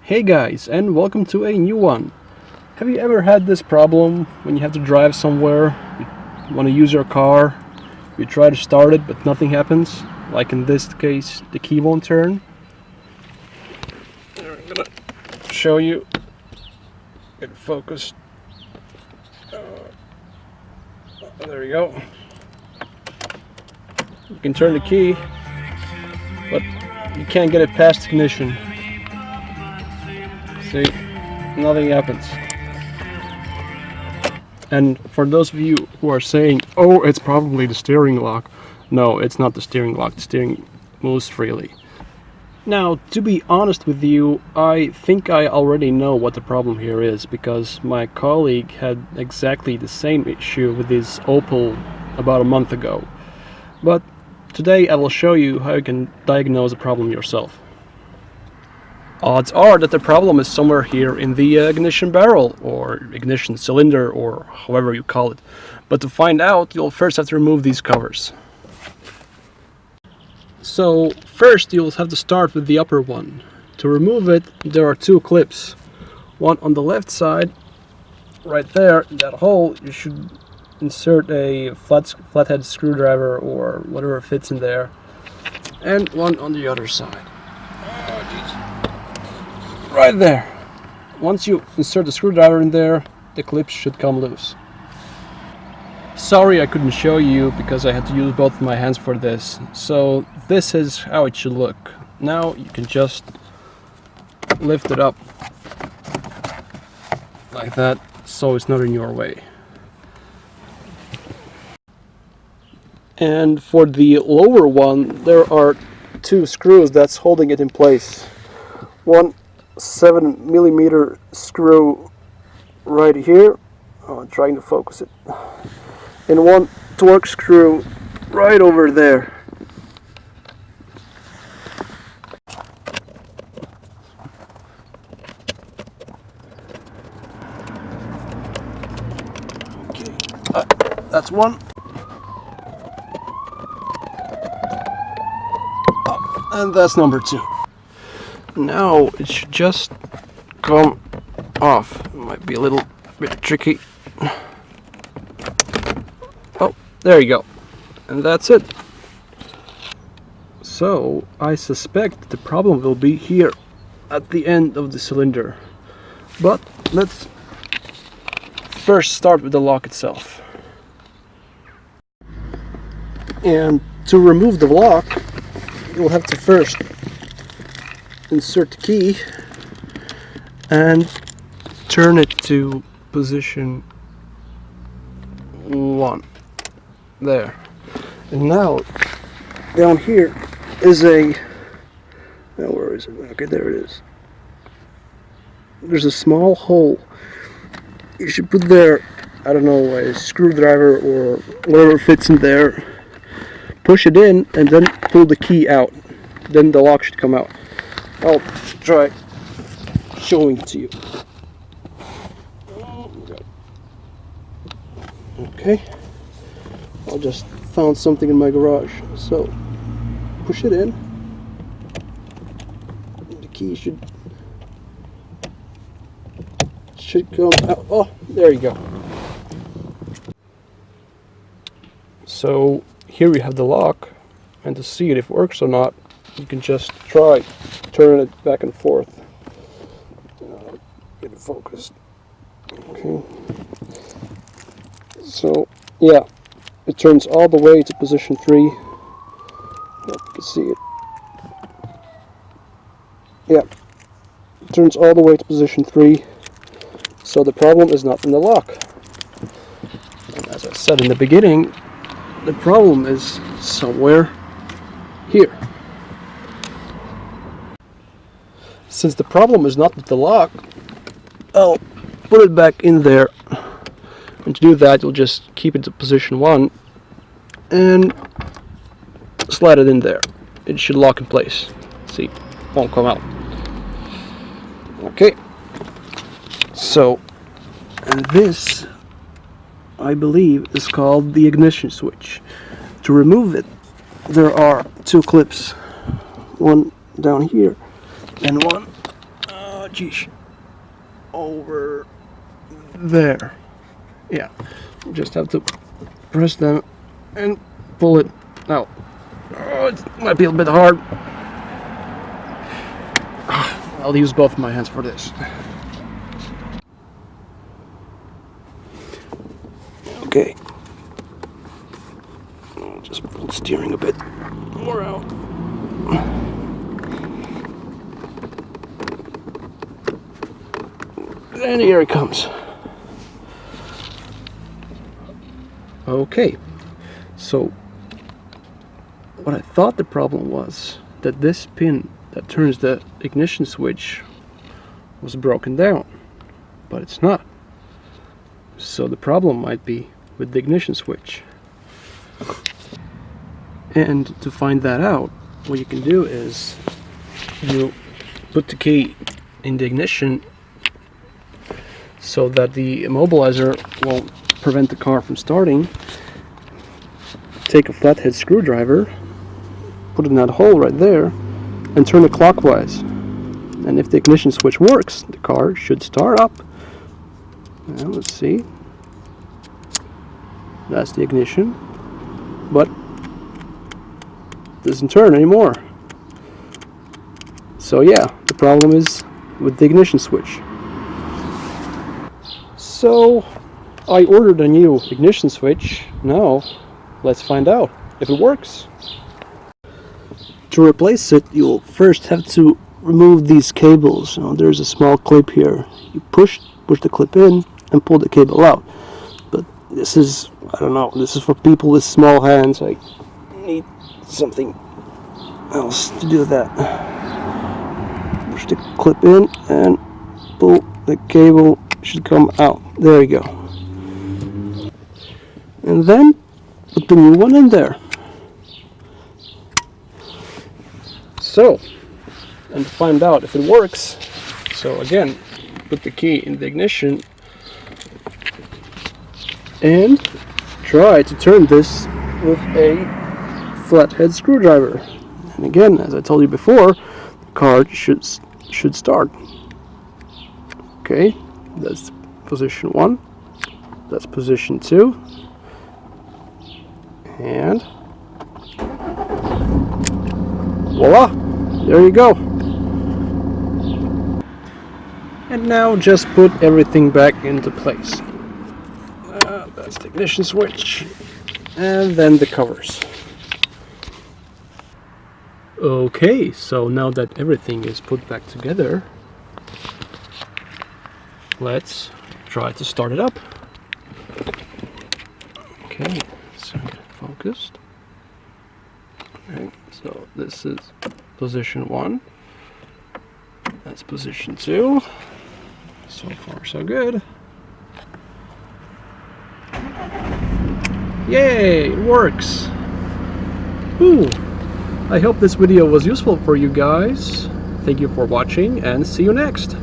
Hey guys, and welcome to a new one. Have you ever had this problem when you have to drive somewhere, you want to use your car, you try to start it but nothing happens? Like in this case, the key won't turn. I'm gonna show you, get it focused. There you go. You can turn the key, but you can't get it past ignition. See, nothing happens. And for those of you who are saying, oh, it's probably the steering lock. No, it's not the steering lock. The steering moves freely. Now, to be honest with you, I think I already know what the problem here is, because my colleague had exactly the same issue with his Opel about a month ago. But today I will show you how you can diagnose the problem yourself. Odds are that the problem is somewhere here in the ignition barrel, or ignition cylinder, or however you call it. But to find out, you'll first have to remove these covers. So first you'll have to start with the upper one. To remove it, there are two clips. One on the left side, right there, in that hole, you should insert a flathead screwdriver or whatever fits in there. And one on the other side. Oh, geez. Right there. Once you insert the screwdriver in there, the clips should come loose. Sorry I couldn't show you because I had to use both of my hands for this. So this is how it should look. Now you can just lift it up like that so it's not in your way. And for the lower one, there are two screws that's holding it in place. One 7mm screw right here. Oh, I'm trying to focus it. And one torque screw right over there. Okay, that's one. Oh, and that's number two. Now it should just come off. It might be a little bit tricky. Oh, there you go. And that's it. So I suspect the problem will be here at the end of the cylinder. But let's first start with the lock itself. And to remove the lock, you'll have to first insert the key and turn it to position 1. There. And now down here is a, now where is it? Okay, there it is. There's a small hole. You should put there, I don't know, a screwdriver or whatever fits in there. Push it in and then pull the key out. Then the lock should come out. I'll try showing it to you. Okay. I just found something in my garage. So push it in. The key should come out. Oh, there you go. So here we have the lock, and to see it if it works or not, you can just try turning it back and forth. Get it focused. Okay. So yeah, it turns all the way to position 3. Hope you can see it. Yeah, it turns all the way to position 3. So the problem is not in the lock. And as I said in the beginning, the problem is somewhere here. Since the problem is not with the lock, I'll put it back in there. And to do that, you'll just keep it to position 1 and slide it in there. It should lock in place. See, it won't come out. Okay. So, and this, I believe, is called the ignition switch. To remove it, there are two clips. One down here and one Oh, geez. Over there. Yeah. You just have to press them and pull it out. Oh, it might be a bit hard. I'll use both my hands for this. Okay. I'll just pull the steering a bit more out. And here it comes. Okay, so what I thought the problem was that this pin that turns the ignition switch was broken down, but it's not. So the problem might be with the ignition switch. And to find that out, what you can do is you put the key in the ignition so that the immobilizer won't prevent the car from starting. Take a flathead screwdriver, put it in that hole right there, and turn it clockwise. And if the ignition switch works, the car should start up. Now let's see. That's the ignition, but it doesn't turn anymore. So yeah, the problem is with the ignition switch. So I ordered a new ignition switch. Now let's find out if it works. To replace it, you'll first have to remove these cables. There's a small clip here. You push the clip in and pull the cable out. But this is, I don't know, this is for people with small hands. I need something else to do that. Push the clip in and pull the cable. Should come out. There you go. And then put the new one in there. So, and to find out if it works, so again, put the key in the ignition and try to turn this with a flathead screwdriver. And again, as I told you before, the car should start. Okay, that's position 1. That's position 2. And voila! There you go. And now just put everything back into place. That's the ignition switch. And then the covers. Okay, so now that everything is put back together, let's try to start it up. Okay, so get focused. Okay, so this is position 1. That's position 2. So far so good. Yay, it works. Ooh. I hope this video was useful for you guys. Thank you for watching and see you next.